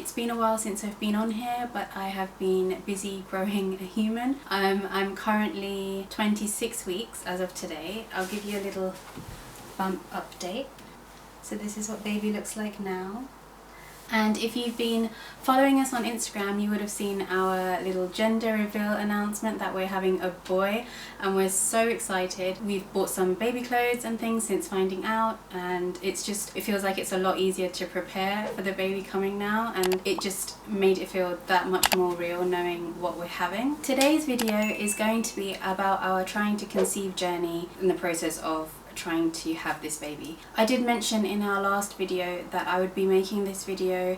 It's been a while since I've been on here, but I have been busy growing a human. I'm currently 26 weeks as of today. I'll give you a little bump update. So this is what baby looks like now. And if you've been following us on Instagram, you would have seen our little gender reveal announcement that we're having a boy, and we're so excited. We've bought some baby clothes and things since finding out, and it feels like it's a lot easier to prepare for the baby coming now, and it just made it feel that much more real knowing what we're having. Today's video is going to be about our trying to conceive journey in the process of trying to have this baby. I did mention in our last video that I would be making this video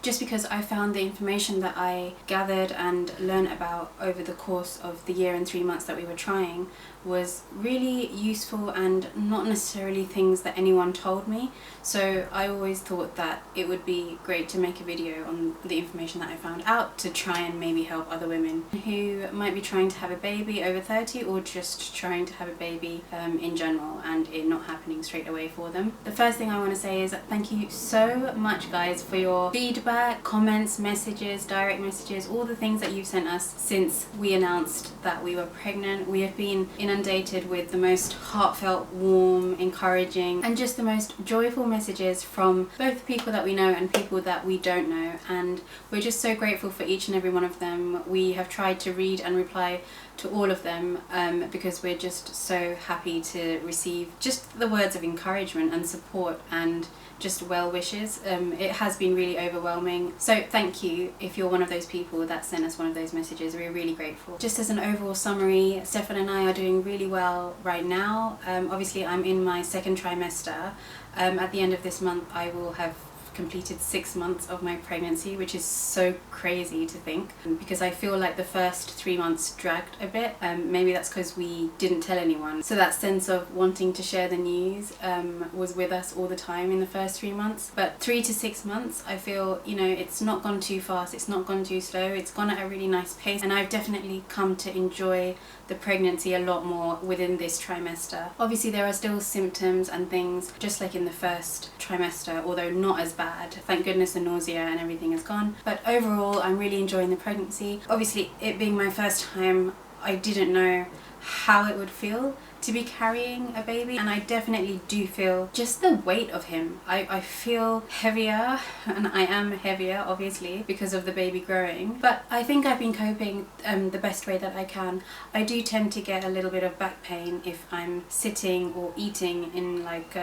just because I found the information that I gathered and learned about over the course of the year and 3 months that we were trying was really useful and not necessarily things that anyone told me. So I always thought that it would be great to make a video on the information that I found out to try and maybe help other women who might be trying to have a baby over 30 or just trying to have a baby in general and it not happening straight away for them. The first thing I want to say is that thank you so much guys for your feedback, comments, messages, direct messages, all the things that you've sent us since we announced that we were pregnant. We have been inundated with the most heartfelt, warm, encouraging and just the most joyful messages from both people that we know and people that we don't know, and we're just so grateful for each and every one of them. We have tried to read and reply to all of them because we're just so happy to receive just the words of encouragement and support and just well wishes. It has been really overwhelming, so thank you if you're one of those people that sent us one of those messages. We're really grateful. Just as an overall summary, Stefan and I are doing really well right now. Obviously I'm in my second trimester. At the end of this month I will have completed 6 months of my pregnancy, which is so crazy to think because I feel like the first 3 months dragged a bit. Maybe that's because we didn't tell anyone, so that sense of wanting to share the news was with us all the time in the first 3 months. But 3 to 6 months I feel, you know, it's not gone too fast, it's not gone too slow, it's gone at a really nice pace, and I've definitely come to enjoy the pregnancy a lot more within this trimester. Obviously there are still symptoms and things just like in the first trimester, although not as bad. Thank goodness the nausea and everything is gone, but overall I'm really enjoying the pregnancy. Obviously it being my first time, I didn't know how it would feel to be carrying a baby, and I definitely do feel just the weight of him. I feel heavier, and I am heavier obviously because of the baby growing, but I think I've been coping the best way that I can. I do tend to get a little bit of back pain if I'm sitting or eating in like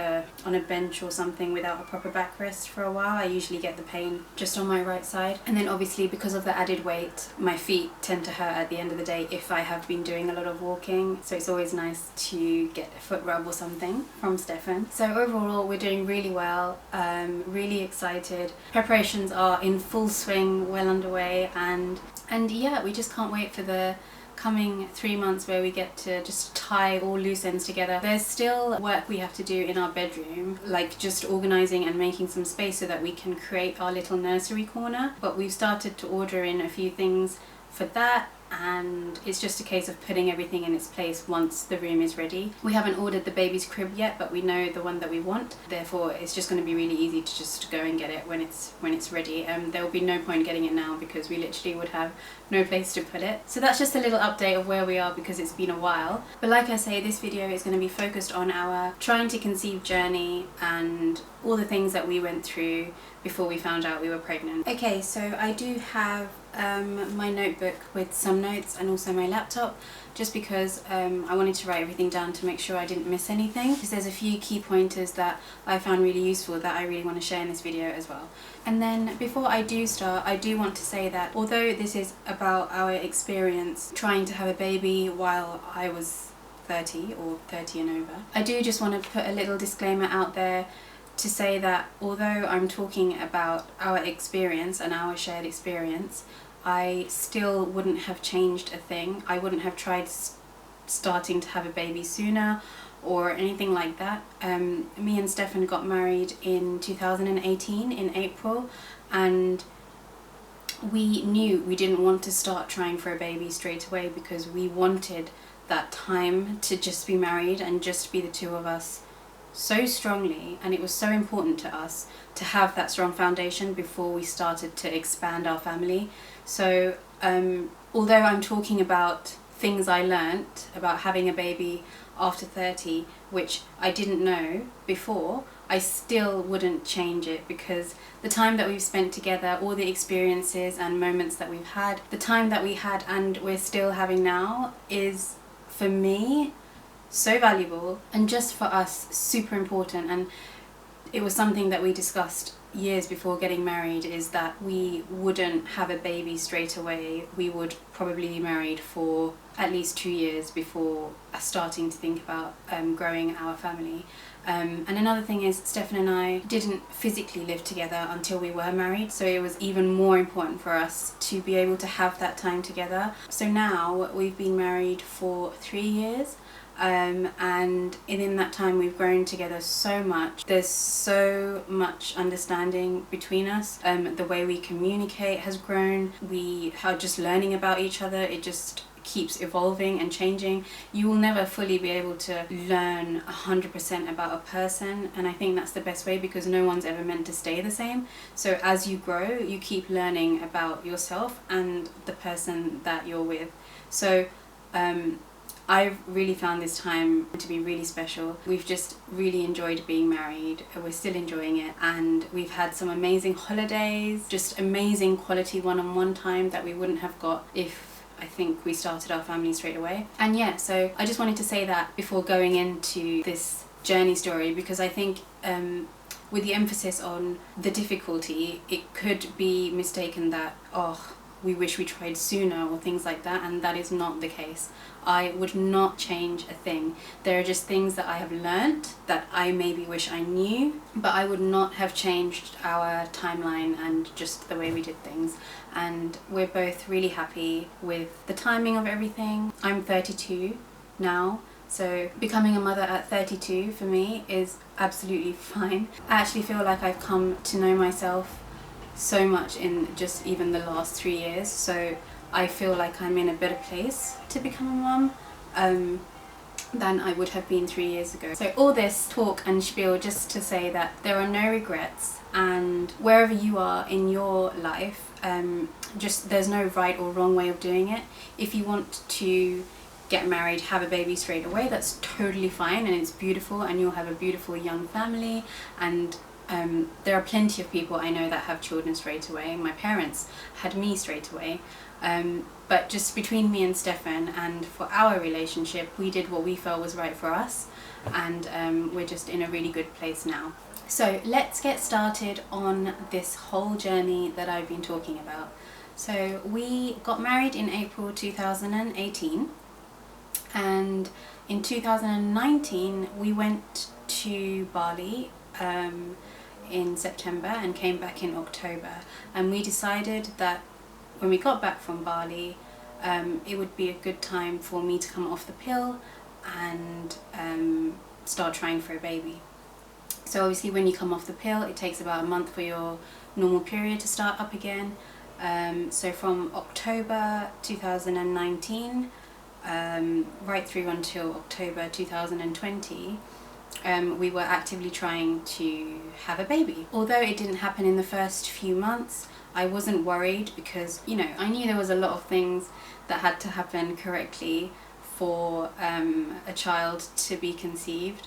on a bench or something without a proper backrest for a while. I usually get the pain just on my right side, and then obviously because of the added weight my feet tend to hurt at the end of the day if I have been doing a lot of walking, so it's always nice to get a foot rub or something from Stefan. So overall we're doing really well, really excited. Preparations are in full swing, well underway, and yeah, we just can't wait for the coming 3 months where we get to just tie all loose ends together. There's still work we have to do in our bedroom, like just organising and making some space so that we can create our little nursery corner, but we've started to order in a few things for that, and it's just a case of putting everything in its place once the room is ready. We haven't ordered the baby's crib yet, but we know the one that we want, therefore it's just going to be really easy to just go and get it when it's ready. There will be no point getting it now because we literally would have no place to put it. So that's just a little update of where we are because it's been a while, but like I say, this video is going to be focused on our trying to conceive journey and all the things that we went through before we found out we were pregnant. Okay, so I do have my notebook with some notes and also my laptop, just because I wanted to write everything down to make sure I didn't miss anything, because there's a few key pointers that I found really useful that I really want to share in this video as well. And then before I do start, I do want to say that although this is about our experience trying to have a baby while I was 30 or 30 and over, I do just want to put a little disclaimer out there to say that although I'm talking about our experience and our shared experience, I still wouldn't have changed a thing. I wouldn't have tried starting to have a baby sooner or anything like that. Me and Stefan got married in 2018 in April, and we knew we didn't want to start trying for a baby straight away because we wanted that time to just be married and just be the two of us so strongly, and it was so important to us to have that strong foundation before we started to expand our family. So although I'm talking about things I learnt about having a baby after 30, which I didn't know before, I still wouldn't change it, because the time that we've spent together, all the experiences and moments that we've had, the time that we had and we're still having now is, for me, so valuable, and just for us, super important. And it was something that we discussed years before getting married, is that we wouldn't have a baby straight away. We would probably be married for at least 2 years before starting to think about growing our family. And another thing is, Stefan and I didn't physically live together until we were married, so it was even more important for us to be able to have that time together. So now we've been married for 3 years. And in that time we've grown together so much. There's so much understanding between us. The way we communicate has grown. We are just learning about each other. It just keeps evolving and changing. You will never fully be able to learn 100% about a person, and I think that's the best way, because no one's ever meant to stay the same. So as you grow, you keep learning about yourself and the person that you're with. So I've really found this time to be really special. We've just really enjoyed being married. We're still enjoying it, and we've had some amazing holidays, just amazing quality one-on-one time that we wouldn't have got if I think we started our family straight away. And yeah, so I just wanted to say that before going into this journey story, because I think with the emphasis on the difficulty, it could be mistaken that, oh, we wish we tried sooner or things like that, and that is not the case. I would not change a thing. There are just things that I have learnt that I maybe wish I knew, but I would not have changed our timeline and just the way we did things. And we're both really happy with the timing of everything. I'm 32 now, so becoming a mother at 32 for me is absolutely fine. I actually feel like I've come to know myself so much in just even the last 3 years, so I feel like I'm in a better place to become a mum than I would have been 3 years ago. So all this talk and spiel just to say that there are no regrets, and wherever you are in your life, just there's no right or wrong way of doing it. If you want to get married, have a baby straight away, that's totally fine, and it's beautiful, and you'll have a beautiful young family. And there are plenty of people I know that have children straight away. My parents had me straight away. But just between me and Stefan, and for our relationship, we did what we felt was right for us, and we're just in a really good place now. So let's get started on this whole journey that I've been talking about. So we got married in April 2018, and in 2019 we went to Bali in September and came back in October, and we decided that when we got back from Bali, it would be a good time for me to come off the pill and start trying for a baby. So obviously when you come off the pill, it takes about a month for your normal period to start up again. So from October 2019 right through until October 2020, we were actively trying to have a baby. Although it didn't happen in the first few months, I wasn't worried, because, you know, I knew there was a lot of things that had to happen correctly for a child to be conceived,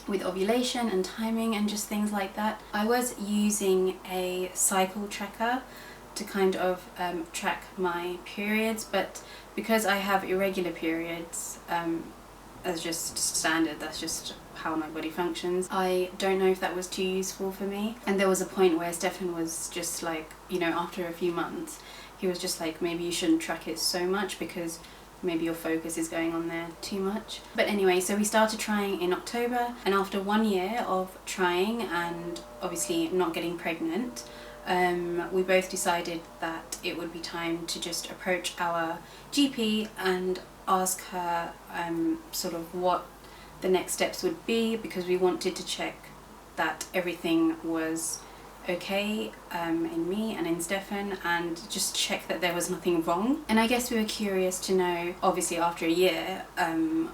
with ovulation and timing and just things like that. I was using a cycle tracker to kind of track my periods, but because I have irregular periods, as just standard, that's just how my body functions, I don't know if that was too useful for me. And there was a point where Stefan was just like, you know, after a few months, he was just like, maybe you shouldn't track it so much, because maybe your focus is going on there too much. But anyway, so we started trying in October, and after 1 year of trying and obviously not getting pregnant, we both decided that it would be time to just approach our GP and ask her sort of what the next steps would be, because we wanted to check that everything was okay in me and in Stefan, and just check that there was nothing wrong. And I guess we were curious to know, obviously after a year,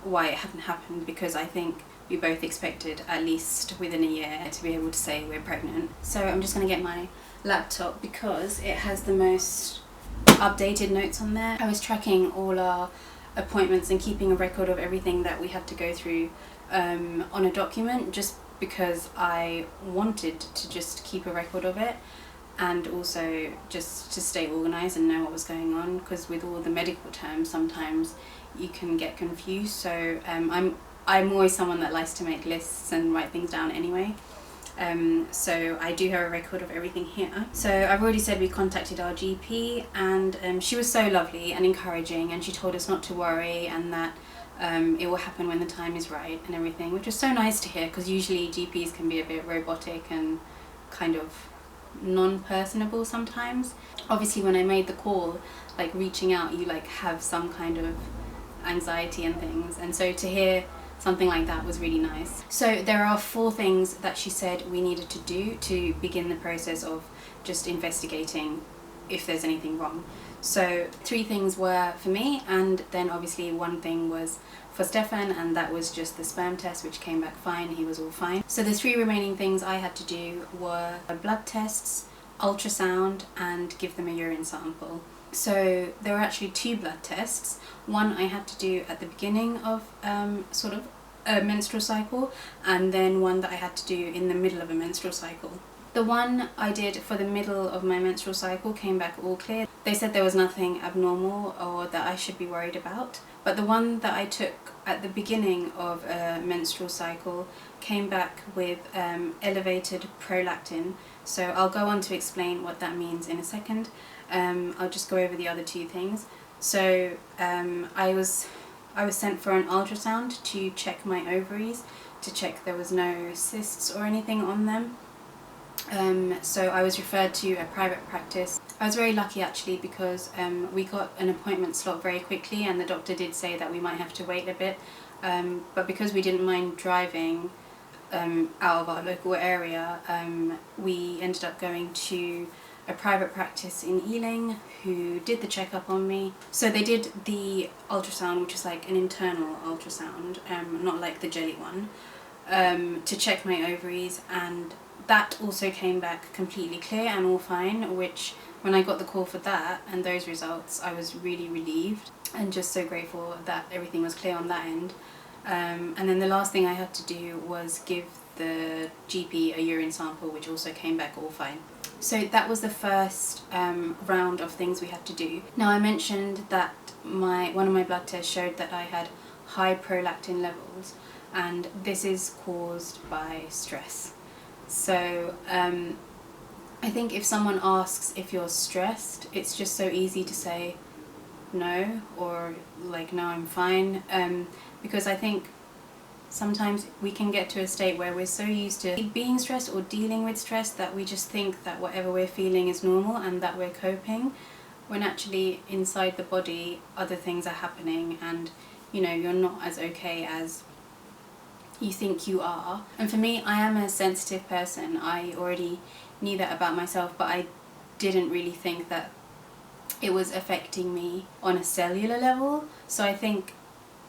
why it hadn't happened, because I think we both expected at least within a year to be able to say we're pregnant. So I'm just going to get my laptop because it has the most updated notes on there. I was tracking all our appointments and keeping a record of everything that we had to go through on a document, just because I wanted to just keep a record of it, and also just to stay organized and know what was going on, because with all the medical terms sometimes you can get confused. So I'm always someone that likes to make lists and write things down anyway. So I do have a record of everything here. So I've already said we contacted our GP, and she was so lovely and encouraging, and she told us not to worry and that it will happen when the time is right and everything, which was so nice to hear, because usually GPs can be a bit robotic and kind of non-personable sometimes. Obviously when I made the call, like reaching out, you like have some kind of anxiety and things, and so to hear something like that was really nice. So there are 4 things that she said we needed to do to begin the process of just investigating if there's anything wrong. So 3 things were for me, and then obviously 1 thing was for Stefan, and that was just the sperm test, which came back fine. He was all fine. So the 3 remaining things I had to do were blood tests, ultrasound, and give them a urine sample. So there were actually 2 blood tests. One I had to do at the beginning of sort of a menstrual cycle, and then one that I had to do in the middle of a menstrual cycle. The one I did for the middle of my menstrual cycle came back all clear. They said there was nothing abnormal or that I should be worried about. But the one that I took at the beginning of a menstrual cycle came back with elevated prolactin. So I'll go on to explain what that means in a second. I'll just go over the other 2 things. So I was sent for an ultrasound to check my ovaries, to check there was no cysts or anything on them. So I was referred to a private practice. I was very lucky actually, because we got an appointment slot very quickly, and the doctor did say that we might have to wait a bit, but because we didn't mind driving out of our local area, we ended up going to a private practice in Ealing who did the checkup on me. So they did the ultrasound, which is like an internal ultrasound, not like the jelly one, to check my ovaries, and that also came back completely clear and all fine, which when I got the call for that and those results, I was really relieved and just so grateful that everything was clear on that end. And then the last thing I had to do was give the GP a urine sample, which also came back all fine. So that was the first round of things we had to do. Now I mentioned that one of my blood tests showed that I had high prolactin levels, and this is caused by stress. So I think if someone asks if you're stressed, it's just so easy to say no, or like no, I'm fine, because I think sometimes we can get to a state where we're so used to being stressed or dealing with stress that we just think that whatever we're feeling is normal and that we're coping, when actually inside the body other things are happening, and you know, you're not as okay as you think you are. And for me, I am a sensitive person. I already knew that about myself, but I didn't really think that it was affecting me on a cellular level. So I think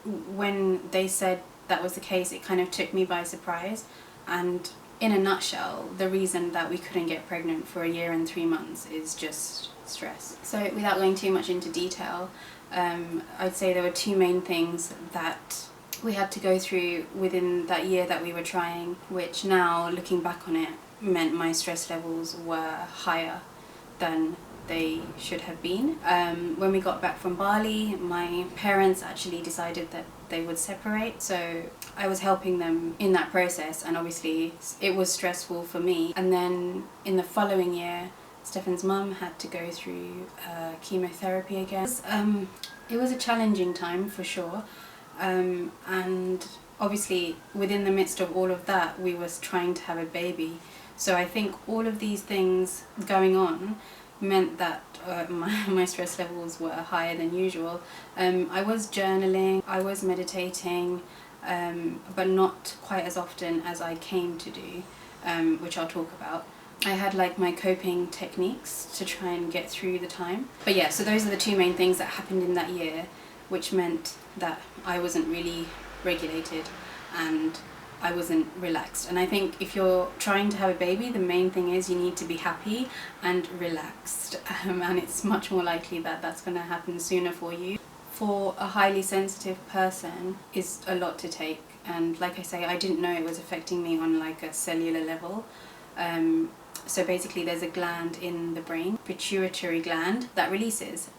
when they said that was the case, it kind of took me by surprise. And in a nutshell, the reason that we couldn't get pregnant for a year and 3 months is just stress. So without going too much into detail, I'd say there were 2 main things that we had to go through within that year that we were trying, which now looking back on it meant my stress levels were higher than they should have been. When we got back from Bali, my parents actually decided that they would separate, so I was helping them in that process, and obviously it was stressful for me. And then in the following year, Stefan's mum had to go through chemotherapy again. It was a challenging time for sure, and obviously within the midst of all of that we was trying to have a baby. So I think all of these things going on meant that my stress levels were higher than usual. I was journaling, I was meditating, but not quite as often as I came to do, which I'll talk about. I had like my coping techniques to try and get through the time. But yeah, so those are the 2 main things that happened in that year, which meant that I wasn't really regulated, and I wasn't relaxed. And I think if you're trying to have a baby, the main thing is you need to be happy and relaxed, and it's much more likely that that's going to happen sooner for you. For a highly sensitive person, is a lot to take, and like I say, I didn't know it was affecting me on like a cellular level. So basically there's a gland in the brain, pituitary gland, that releases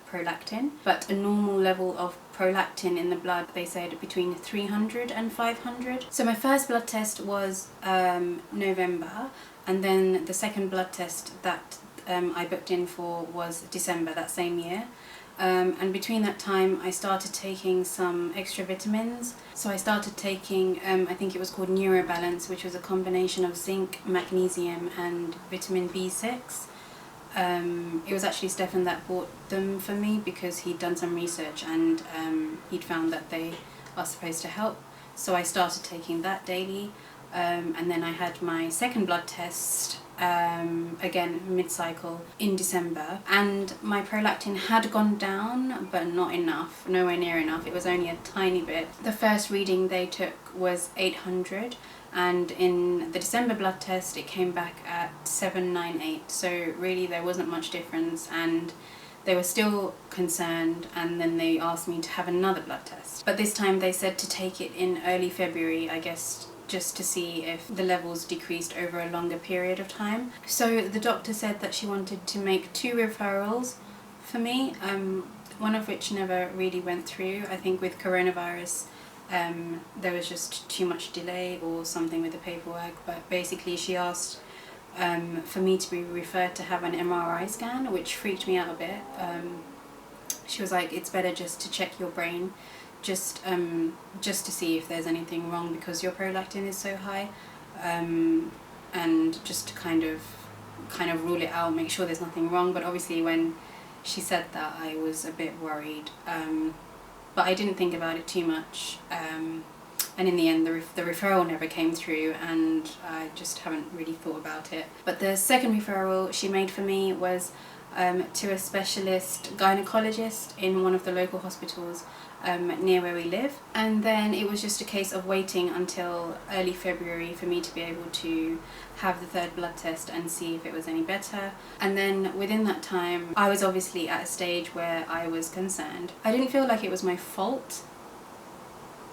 prolactin, but a normal level of prolactin in the blood, they said between 300 and 500. So my first blood test was November, and then the second blood test that I booked in for was December that same year. And between that time I started taking some extra vitamins. So I started taking, I think it was called Neurobalance, which was a combination of zinc, magnesium and vitamin B6. It was actually Stefan that bought them for me because he'd done some research and he'd found that they are supposed to help. So I started taking that daily, and then I had my second blood test again mid-cycle in December, and my prolactin had gone down but not enough, nowhere near enough. It was only a tiny bit. The first reading they took was 800, and in the December blood test it came back at 798, so really there wasn't much difference, and they were still concerned, and then they asked me to have another blood test, but this time they said to take it in early February, I guess, just to see if the levels decreased over a longer period of time. So the doctor said that she wanted to make 2 referrals for me, one of which never really went through. I think with coronavirus there was just too much delay or something with the paperwork, but basically she asked for me to be referred to have an MRI scan, which freaked me out a bit. She was like, it's better just to check your brain, just to see if there's anything wrong because your prolactin is so high, and just to kind of rule it out, make sure there's nothing wrong. But obviously when she said that, I was a bit worried, but I didn't think about it too much, and in the end the referral never came through, and I just haven't really thought about it. But the second referral she made for me was to a specialist gynaecologist in one of the local hospitals near where we live, and then it was just a case of waiting until early February for me to be able to have the third blood test and see if it was any better. And then within that time I was obviously at a stage where I was concerned. I didn't feel like it was my fault,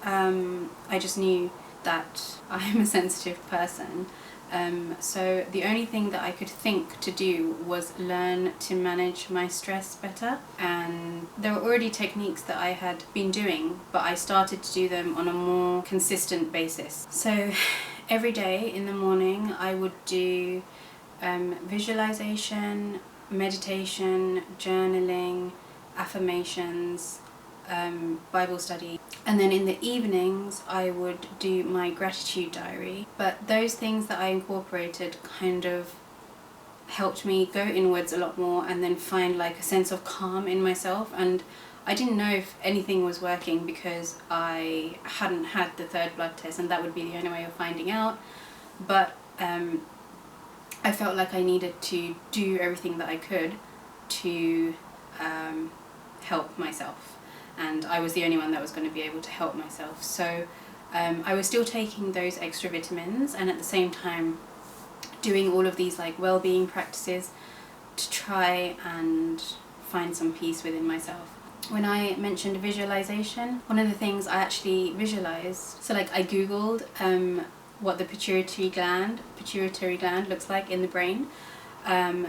I just knew that I'm a sensitive person. So the only thing that I could think to do was learn to manage my stress better, and there were already techniques that I had been doing, but I started to do them on a more consistent basis. So every day in the morning I would do visualization, meditation, journaling, affirmations, Bible study, and then in the evenings I would do my gratitude diary. But those things that I incorporated kind of helped me go inwards a lot more and then find like a sense of calm in myself. And I didn't know if anything was working because I hadn't had the third blood test, and that would be the only way of finding out. But I felt like I needed to do everything that I could to help myself, and I was the only one that was going to be able to help myself. So I was still taking those extra vitamins, and at the same time doing all of these like well-being practices to try and find some peace within myself. When I mentioned visualization, one of the things I actually visualized, so like I googled what the pituitary gland looks like in the brain,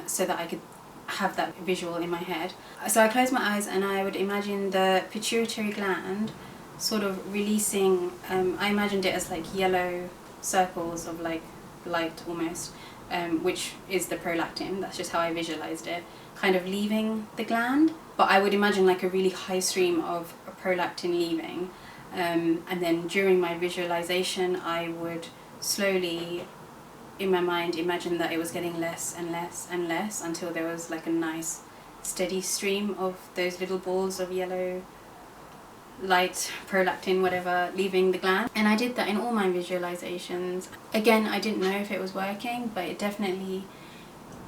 so that I could have that visual in my head. So I closed my eyes and I would imagine the pituitary gland sort of releasing, I imagined it as like yellow circles of like light almost, which is the prolactin. That's just how I visualized it, kind of leaving the gland. But I would imagine like a really high stream of prolactin leaving, and then during my visualization I would slowly in my mind imagine that it was getting less and less and less until there was like a nice steady stream of those little balls of yellow light prolactin whatever leaving the gland. And I did that in all my visualizations. Again, I didn't know if it was working, but it definitely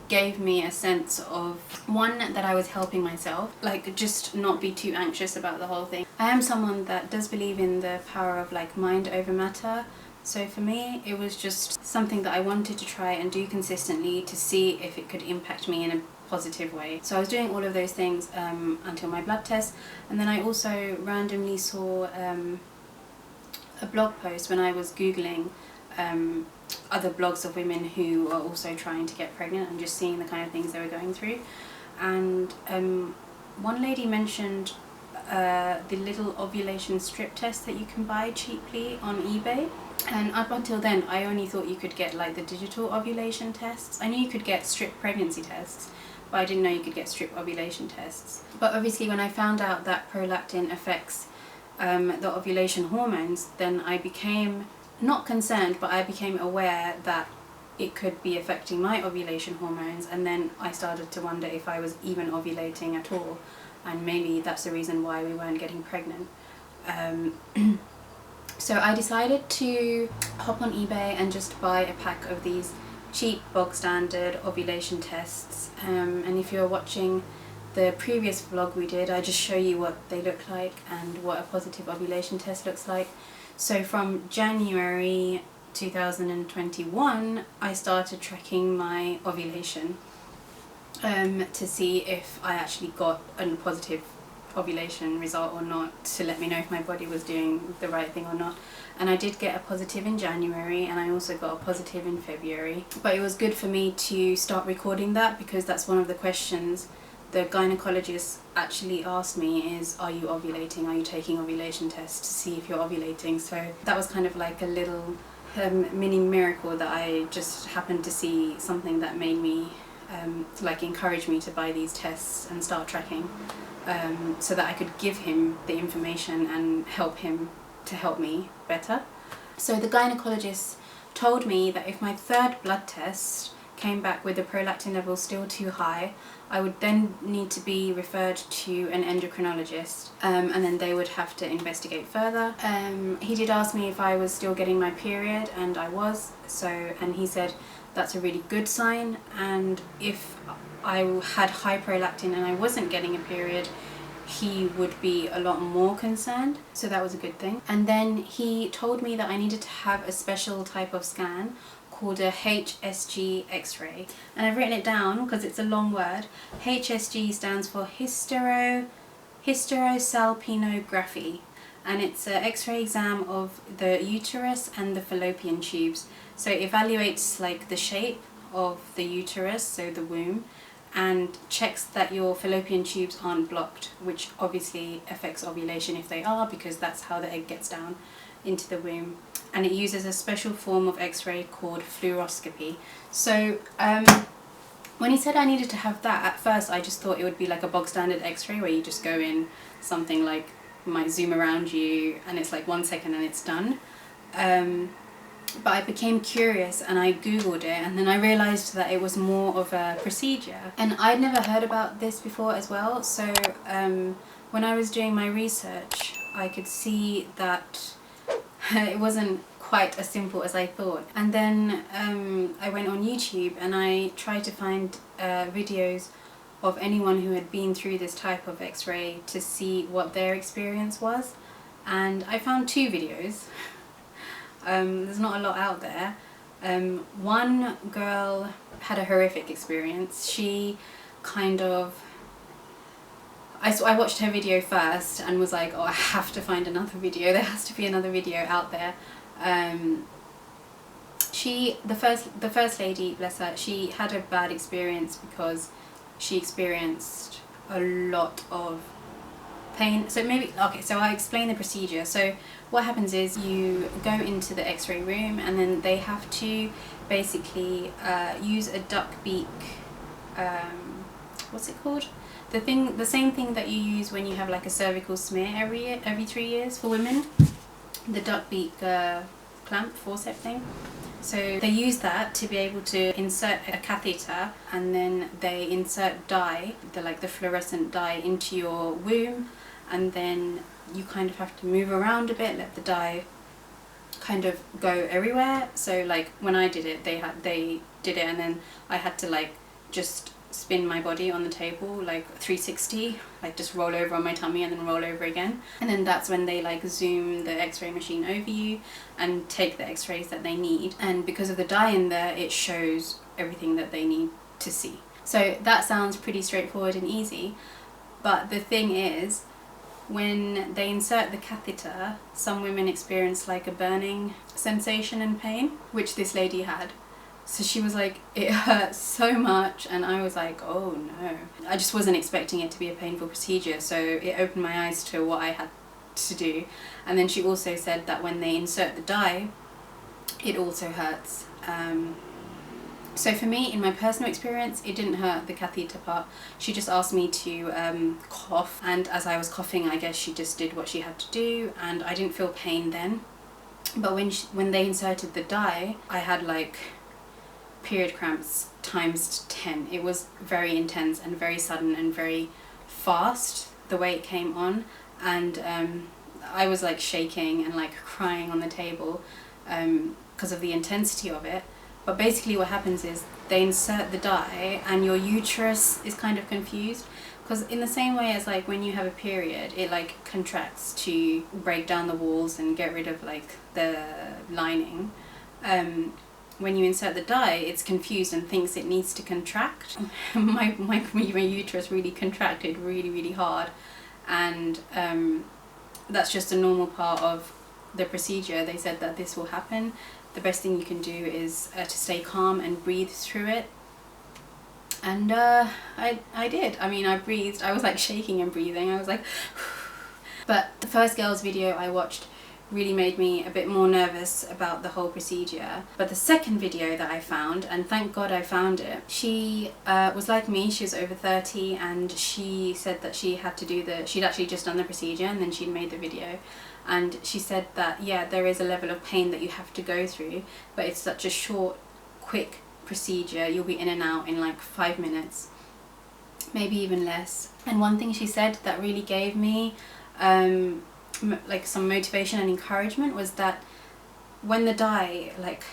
gave me a sense of, one, that I was helping myself, like just not be too anxious about the whole thing. I am someone that does believe in the power of like mind over matter, So for me, it was just something that I wanted to try and do consistently to see if it could impact me in a positive way. So I was doing all of those things until my blood test, and then I also randomly saw a blog post when I was Googling other blogs of women who are also trying to get pregnant and just seeing the kind of things they were going through. And one lady mentioned the little ovulation strip test that you can buy cheaply on eBay. And up until then, I only thought you could get like the digital ovulation tests. I knew you could get strip pregnancy tests, but I didn't know you could get strip ovulation tests. But obviously when I found out that prolactin affects the ovulation hormones, then I became not concerned, but I became aware that it could be affecting my ovulation hormones, and then I started to wonder if I was even ovulating at all, and maybe that's the reason why we weren't getting pregnant. So I decided to hop on eBay and just buy a pack of these cheap bog standard ovulation tests, and if you're watching the previous vlog we did, I just show you what they look like and what a positive ovulation test looks like. So from January 2021 I started tracking my ovulation to see if I actually got a positive ovulation result or not, to let me know if my body was doing the right thing or not. And I did get a positive in January, and I also got a positive in February. But it was good for me to start recording that, because that's one of the questions the gynaecologist actually asked me is, are you ovulating? Are you taking ovulation tests to see if you're ovulating? So that was kind of like a little mini miracle that I just happened to see something that made me like encourage me to buy these tests and start tracking, so that I could give him the information and help him to help me better. So the gynaecologist told me that if my third blood test came back with the prolactin level still too high, I would then need to be referred to an endocrinologist, and then they would have to investigate further. He did ask me if I was still getting my period, and I was, and he said that's a really good sign, and if I had high prolactin and I wasn't getting a period, he would be a lot more concerned, so that was a good thing. And then he told me that I needed to have a special type of scan called a HSG X-ray, and I've written it down because it's a long word. HSG stands for hysterosalpinography, and it's an X-ray exam of the uterus and the fallopian tubes. So it evaluates like the shape of the uterus, so the womb, and checks that your fallopian tubes aren't blocked, which obviously affects ovulation if they are, because that's how the egg gets down into the womb. And it uses a special form of X-ray called fluoroscopy. So when he said I needed to have that, at first I just thought it would be like a bog standard X-ray where you just go in, something like might zoom around you, and it's like 1 second and it's done. But I became curious and I googled it, and then I realized that it was more of a procedure, and I'd never heard about this before as well. So when I was doing my research, I could see that it wasn't quite as simple as I thought. And then I went on YouTube and I tried to find videos of anyone who had been through this type of X-ray to see what their experience was, and I found 2 videos. There's not a lot out there. One girl had a horrific experience. She kind of, I watched her video first and was like, oh, I have to find another video, there has to be another video out there. The first lady, bless her, she had a bad experience because she experienced a lot of pain. So maybe, okay, so I'll explain the procedure. So what happens is you go into the X-ray room, and then they have to basically use a duck beak, what's it called? The same thing that you use when you have like a cervical smear every 3 years for women. The duck beak clamp, forceps thing. So they use that to be able to insert a catheter, and then they insert dye, the fluorescent dye, into your womb, and then you kind of have to move around a bit, let the dye kind of go everywhere. So like when I did it, they did it, and then I had to like just spin my body on the table like 360, like just roll over on my tummy and then roll over again. And then that's when they like zoom the x-ray machine over you and take the x-rays that they need. And because of the dye in there, it shows everything that they need to see. So that sounds pretty straightforward and easy, but the thing is, when they insert the catheter, some women experience like a burning sensation and pain, which this lady had. So she was like, it hurt so much, and I was like, oh no. I just wasn't expecting it to be a painful procedure, so it opened my eyes to what I had to do. And then she also said that when they insert the dye, it also hurts. So for me, in my personal experience, it didn't hurt, the catheter part. She just asked me to cough, and as I was coughing, I guess she just did what she had to do, and I didn't feel pain then. But when they inserted the dye, I had like period cramps times 10. It was very intense and very sudden and very fast the way it came on, and I was like shaking and like crying on the table because of the intensity of it. But basically what happens is they insert the dye and your uterus is kind of confused, because in the same way as like when you have a period, it like contracts to break down the walls and get rid of like the lining. When you insert the dye, it's confused and thinks it needs to contract. my uterus really contracted really hard, and that's just a normal part of the procedure. They said that this will happen. The best thing you can do is to stay calm and breathe through it. And I did. I mean, I breathed. I was like shaking and breathing. I was like but the first girl's video I watched really made me a bit more nervous about the whole procedure. But the second video that I found, and thank God I found it, she was like me. She was over 30, and she said that she had to do she'd actually just done the procedure and then she'd made the video. And she said that, yeah, there is a level of pain that you have to go through, but it's such a short, quick procedure. You'll be in and out in like 5 minutes, maybe even less. And one thing she said that really gave me like some motivation and encouragement was that when the dye like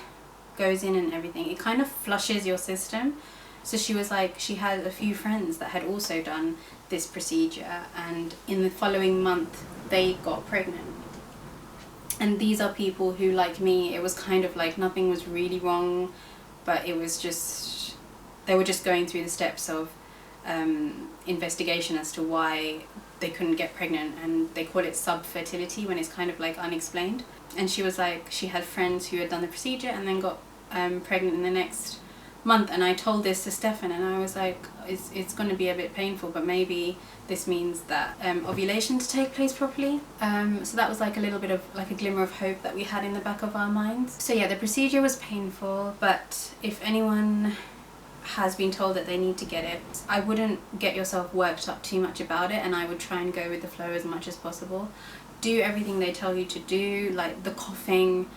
goes in and everything, it kind of flushes your system. So she was like, she had a few friends that had also done this procedure, and in the following month they got pregnant. And these are people who, like me, it was kind of like nothing was really wrong, but it was just, they were just going through the steps of investigation as to why they couldn't get pregnant, and they call it subfertility when it's kind of like unexplained. And she was like, she had friends who had done the procedure and then got pregnant in the next month. And I told this to Stefan, and I was like, it's going to be a bit painful, but maybe this means that ovulation to take place properly. So that was like a little bit of like a glimmer of hope that we had in the back of our minds. So yeah, the procedure was painful, but if anyone has been told that they need to get it, I wouldn't get yourself worked up too much about it, and I would try and go with the flow as much as possible. Do everything they tell you to do, like the coughing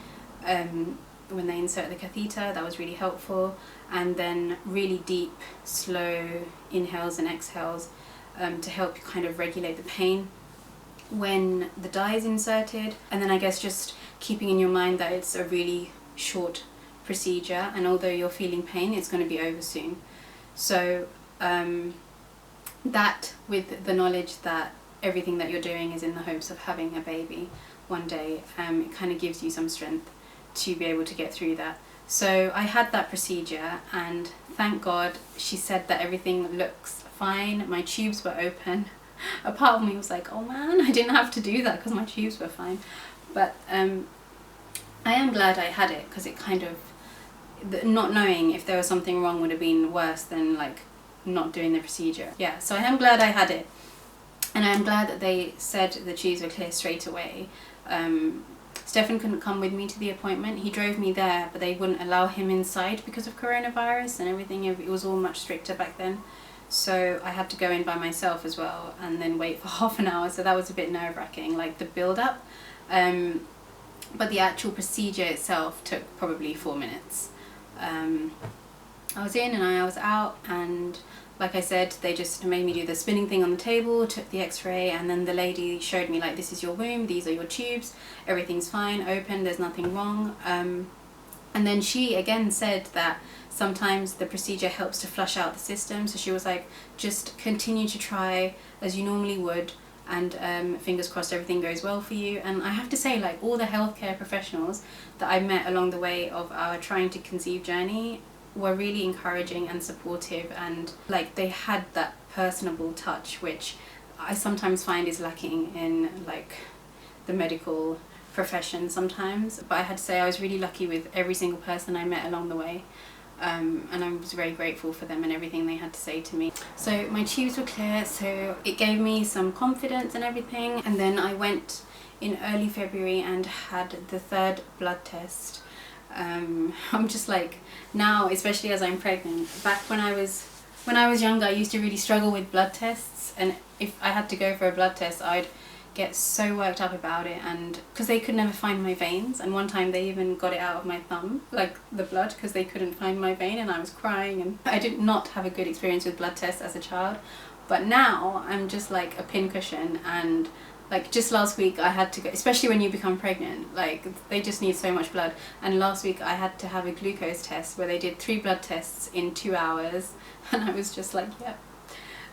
when they insert the catheter, that was really helpful, and then really deep, slow inhales and exhales to help kind of regulate the pain when the dye is inserted. And then I guess just keeping in your mind that it's a really short procedure, and although you're feeling pain, it's going to be over soon. So that, with the knowledge that everything that you're doing is in the hopes of having a baby one day, it kind of gives you some strength to be able to get through that. So I had that procedure, and thank God she said that everything looks fine. My tubes were open. A part of me was like, oh man, I didn't have to do that because my tubes were fine. But I am glad I had it, because it kind of, not knowing if there was something wrong would have been worse than like not doing the procedure. Yeah, so I am glad I had it, and I am glad that they said the tubes were clear straight away. Stefan couldn't come with me to the appointment. He drove me there, but they wouldn't allow him inside because of coronavirus and everything. It was all much stricter back then. So I had to go in by myself as well, and then wait for half an hour. So that was a bit nerve-wracking, like the build-up. But the actual procedure itself took probably 4 minutes. I was in and I was out, and like I said, they just made me do the spinning thing on the table, took the x-ray, and then the lady showed me like, this is your womb, these are your tubes, everything's fine, open, there's nothing wrong. And then she again said that sometimes the procedure helps to flush out the system. So she was like, just continue to try as you normally would, and fingers crossed everything goes well for you. And I have to say, like, all the healthcare professionals that I met along the way of our trying to conceive journey were really encouraging and supportive, and like they had that personable touch, which I sometimes find is lacking in like the medical profession sometimes. But I had to say I was really lucky with every single person I met along the way, and I was very grateful for them and everything they had to say to me. So my tubes were clear, so it gave me some confidence and everything. And then I went in early February and had the 3rd blood test. I'm just like, now, especially as I'm pregnant, back when I was younger, I used to really struggle with blood tests, and if I had to go for a blood test, I'd get so worked up about it, and because they could never find my veins, and one time they even got it out of my thumb, like the blood, because they couldn't find my vein, and I was crying, and I did not have a good experience with blood tests as a child. But now I'm just like a pincushion, and like just last week I had to go, especially when you become pregnant, like they just need so much blood, and last week I had to have a glucose test where they did 3 blood tests in 2 hours, and I was just like, yep.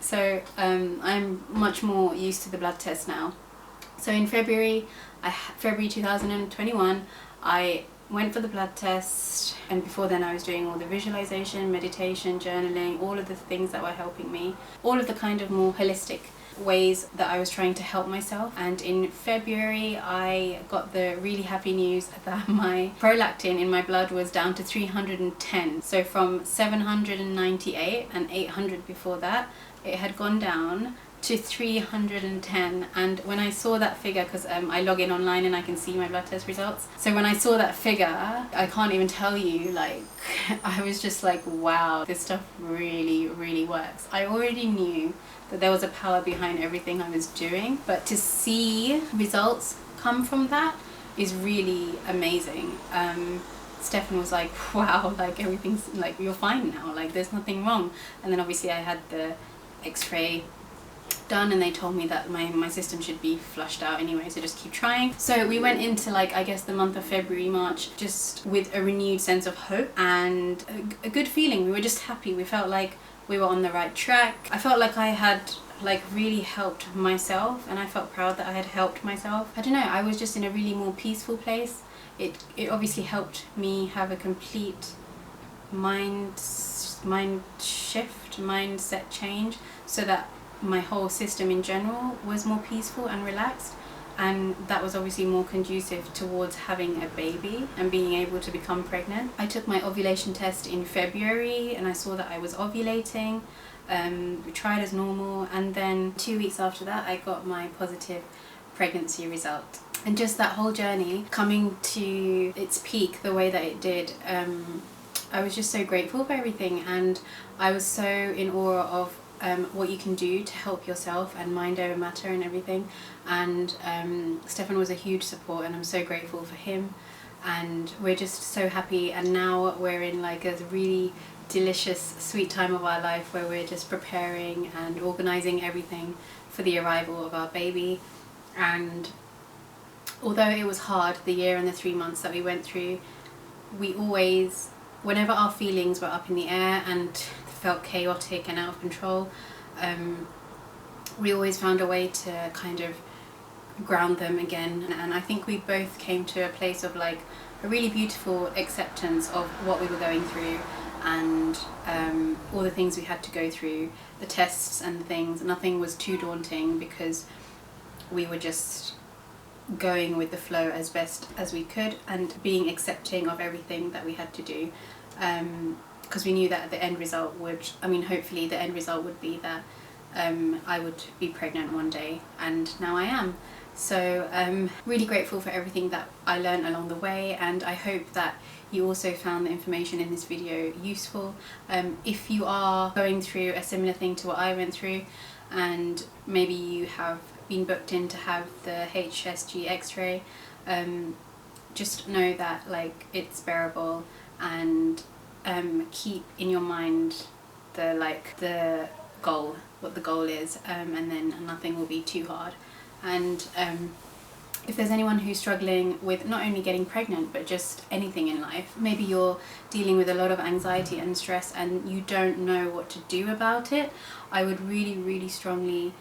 So I'm much more used to the blood test now. So in February 2021, I went for the blood test, and before then I was doing all the visualization, meditation, journaling, all of the things that were helping me, all of the kind of more holistic ways that I was trying to help myself. And in February I got the really happy news that my prolactin in my blood was down to 310. So from 798 and 800 before that, it had gone down to 310. And when I saw that figure, because I log in online and I can see my blood test results, so when I saw that figure, I can't even tell you, like, I was just like, wow, this stuff really, really works. I already knew that there was a power behind everything I was doing, but to see results come from that is really amazing. Stefan was like, wow, like everything's like, you're fine now, like there's nothing wrong. And then obviously I had the X-ray done, and they told me that my system should be flushed out anyway, so just keep trying. So we went into, like, I guess the month of February, March, just with a renewed sense of hope and a good feeling. We were just happy. We felt like we were on the right track. I felt like I had like really helped myself, and I felt proud that I had helped myself. I don't know, I was just in a really more peaceful place. It obviously helped me have a complete mindset change, so that my whole system in general was more peaceful and relaxed, and that was obviously more conducive towards having a baby and being able to become pregnant. I took my ovulation test in February and I saw that I was ovulating. We tried as normal, and then 2 weeks after that I got my positive pregnancy result. And just that whole journey coming to its peak the way that it did, I was just so grateful for everything, and I was so in awe of what you can do to help yourself and mind over matter and everything. And Stefan was a huge support, and I'm so grateful for him, and we're just so happy. And now we're in like a really delicious, sweet time of our life where we're just preparing and organizing everything for the arrival of our baby. And although it was hard, the year and the 3 months that we went through, we always, whenever our feelings were up in the air and felt chaotic and out of control, we always found a way to kind of ground them again. And I think we both came to a place of like a really beautiful acceptance of what we were going through, and all the things we had to go through, the tests and things. Nothing was too daunting because we were just going with the flow as best as we could and being accepting of everything that we had to do, because we knew that the end result would, hopefully the end result would be that I would be pregnant one day, and now I am. So I'm really grateful for everything that I learned along the way, and I hope that you also found the information in this video useful. If you are going through a similar thing to what I went through, and maybe you have been booked in to have the HSG X-ray, just know that like it's bearable, and keep in your mind the goal, what the goal is, and then nothing will be too hard. And if there's anyone who's struggling with not only getting pregnant but just anything in life, maybe you're dealing with a lot of anxiety and stress and you don't know what to do about it, I would really, really strongly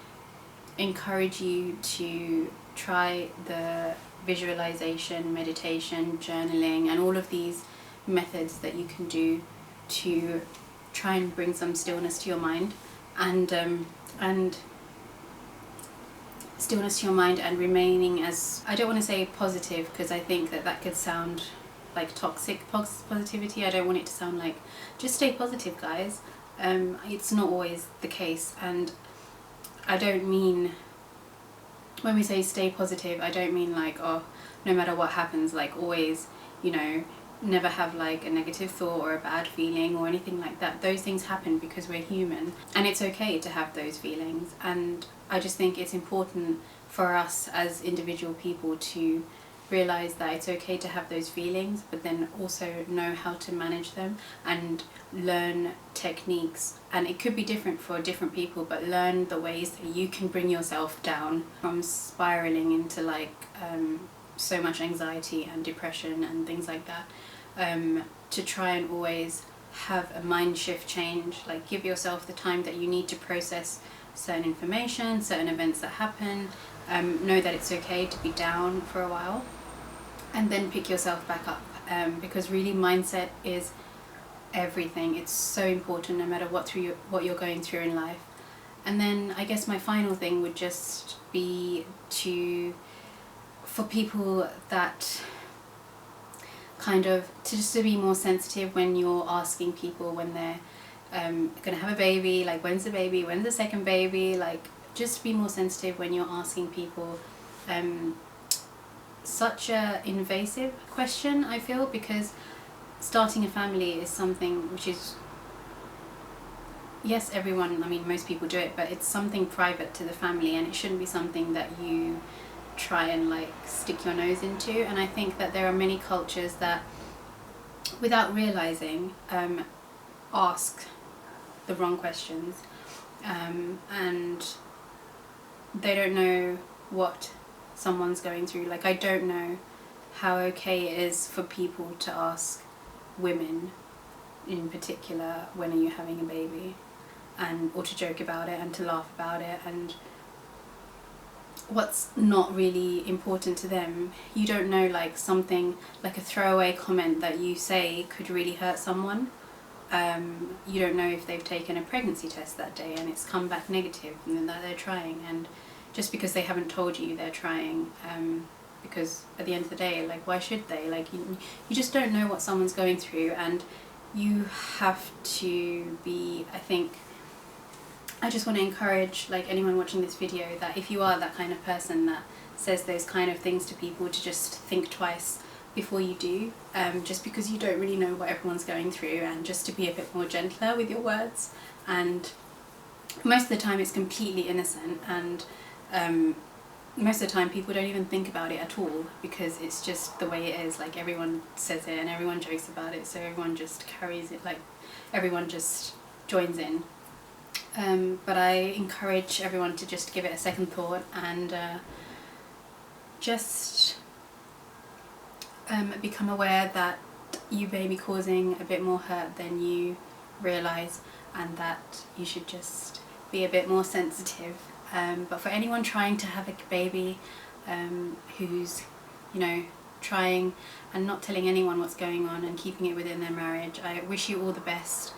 encourage you to try the visualization, meditation, journaling, and all of these methods that you can do to try and bring some stillness to your mind, and stillness to your mind, and remaining as, I don't want to say positive, because I think that could sound like toxic positivity. I don't want it to sound like, just stay positive, guys. It's not always the case, and I don't mean, when we say stay positive, I don't mean like, oh, no matter what happens, like always, you know, never have like a negative thought or a bad feeling or anything like that. Those things happen because we're human, and it's okay to have those feelings. And I just think it's important for us as individual people to realize that it's okay to have those feelings, but then also know how to manage them and learn techniques. And it could be different for different people, but learn the ways that you can bring yourself down from spiraling into like so much anxiety and depression and things like that, to try and always have a mind shift change. Like, give yourself the time that you need to process certain information, certain events that happen. Know that it's okay to be down for a while, and then pick yourself back up, because really mindset is everything. It's so important no matter what you're going through in life. And then I guess my final thing would just be for people that kind of, to be more sensitive when you're asking people when they're gonna have a baby, like when's the baby, when's the second baby, like just be more sensitive when you're asking people such a invasive question, I feel, because starting a family is something which is, yes, everyone, I mean most people do it, but it's something private to the family, and it shouldn't be something that you try and like stick your nose into. And I think that there are many cultures that, without realizing, ask the wrong questions, and they don't know what someone's going through. Like, I don't know how okay it is for people to ask women in particular, when are you having a baby, and or to joke about it and to laugh about it, and what's not really important to them. You don't know, like something like a throwaway comment that you say could really hurt someone. You don't know if they've taken a pregnancy test that day and it's come back negative, and then that they're trying, and just because they haven't told you they're trying, because at the end of the day, like, why should they? Like, you just don't know what someone's going through, and you have to be, I think, I just want to encourage like anyone watching this video that if you are that kind of person that says those kind of things to people, to just think twice before you do, just because you don't really know what everyone's going through, and just to be a bit more gentler with your words. And most of the time it's completely innocent, and most of the time people don't even think about it at all, because it's just the way it is. Like, everyone says it and everyone jokes about it, so everyone just carries it, like everyone just joins in. But I encourage everyone to just give it a second thought, and just become aware that you may be causing a bit more hurt than you realise, and that you should just be a bit more sensitive. But for anyone trying to have a baby, who's, you know, trying and not telling anyone what's going on and keeping it within their marriage, I wish you all the best.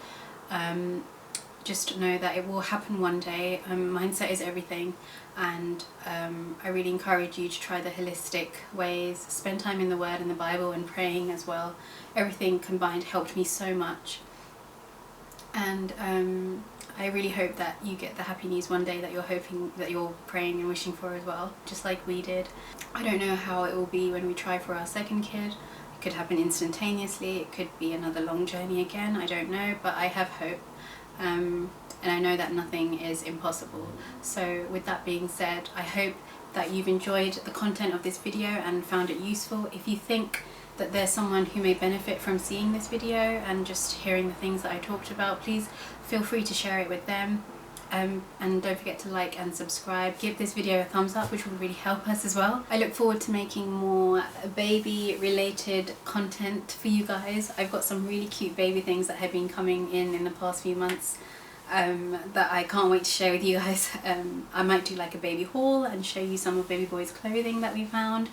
Just know that it will happen one day. Mindset is everything, and I really encourage you to try the holistic ways. Spend time in the Word and the Bible and praying as well. Everything combined helped me so much, and I really hope that you get the happy news one day that you're hoping, that you're praying and wishing for as well, just like we did. I don't know how it will be when we try for our second kid. It could happen instantaneously, it could be another long journey again, I don't know, but I have hope. And I know that nothing is impossible. So with that being said, I hope that you've enjoyed the content of this video and found it useful. If you think that there's someone who may benefit from seeing this video and just hearing the things that I talked about, please feel free to share it with them. and don't forget to like and subscribe. Give this video a thumbs up, which will really help us as well. I look forward to making more baby related content for you guys. I've got some really cute baby things that have been coming in the past few months that I can't wait to share with you guys. I might do like a baby haul and show you some of baby boy's clothing that we found,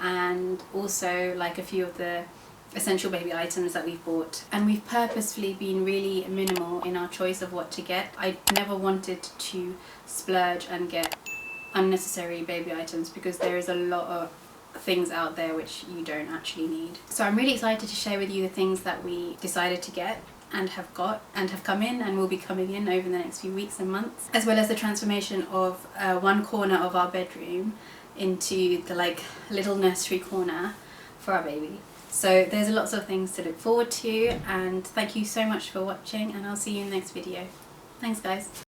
and also like a few of the essential baby items that we've bought. And we've purposefully been really minimal in our choice of what to get. I never wanted to splurge and get unnecessary baby items because there is a lot of things out there which you don't actually need. So I'm really excited to share with you the things that we decided to get and have got and have come in and will be coming in over the next few weeks and months, as well as the transformation of one corner of our bedroom into the like little nursery corner for our baby. So there's lots of things to look forward to, and thank you so much for watching, and I'll see you in the next video. Thanks guys.